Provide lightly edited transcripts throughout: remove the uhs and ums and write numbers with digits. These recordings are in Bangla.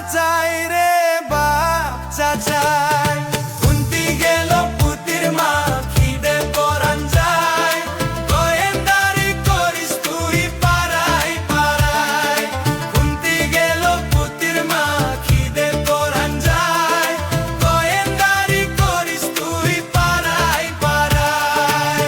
চাচাই রে বাপ চাচাই, খুন্তি গেল পুতির মা খিদে পরান যায়, গোয়েন্দারি করিস তুই পাড়ায় পাড়ায়। খুন্তি গেল পুতির মা খিদে পরান যায়, গোয়েন্দারি করিস তুই পাড়ায় পাড়ায়।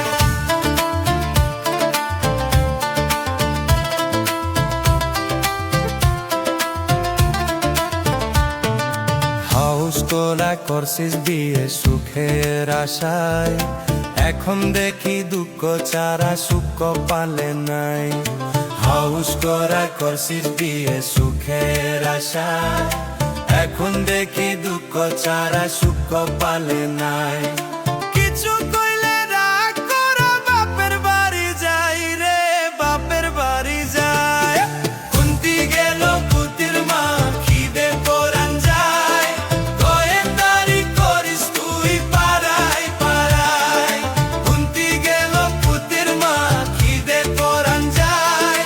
হাউস তোলা করছিস বিয়ে সুখের আশায়, এখন দেখি দুঃখ ছাড়া সুখ পালে নাই। হাউস করা করছিস বিয়ে সুখের আশায়, এখন দেখি দুঃখ ছাড়া সুখ পালে নাই। কিছু কইলে রাগ করা বাপের বাড়ি যাই রে বাপের বাড়ি যায়। খুন্তি গেল পুতির মা খিদে পরান যায়, গোয়েন্দারি করিস তুই পাড়ায় পাড়ায়। খুন্তি গেল পুতির মা খিদে পরান যায়,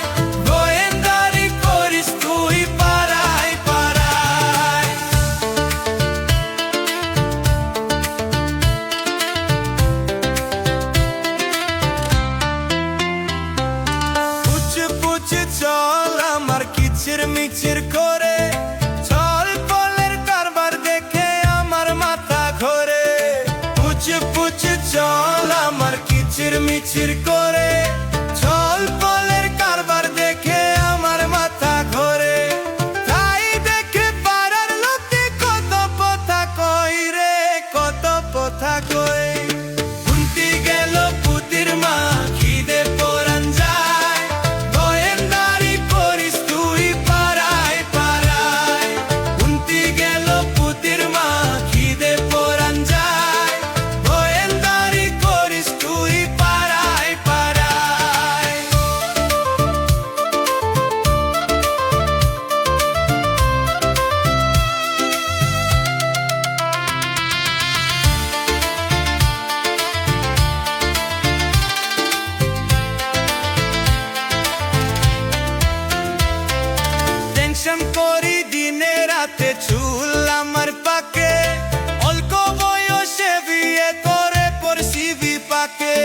গোয়েন্দারি করিস তুই পাড়ায় পাড়ায়। পুচ পুচ চল আমার কিচির মিচির করে, চল পলের কারবার দেখে আমার মাথা ঘোরে। পুচ পুচ চল আমার কিচির মিচির করে, চল পলের কারবার দেখে আমার মাথা ঘোরে। তাই দেখে পাড়ার লোকে কত কথা কই রে কত কথা কই। খুন্তি গেল পুতির মা খিদে পরান যায়, গোয়েন্দারি করিস তুই পাড়ায় পাড়ায়। খুন্তি গেল পুতির মা খিদে পরান যায়, গোয়েন্দারি করিস তুই পাড়ায় পাড়ায়। টেনশন করি দিনে রাতে চুল আমার পাকে, অল্প বয়সে বিয়ে করে পড়ছি বিপাকে।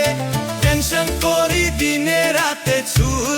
টেনশন করি দিনে রাতে চুল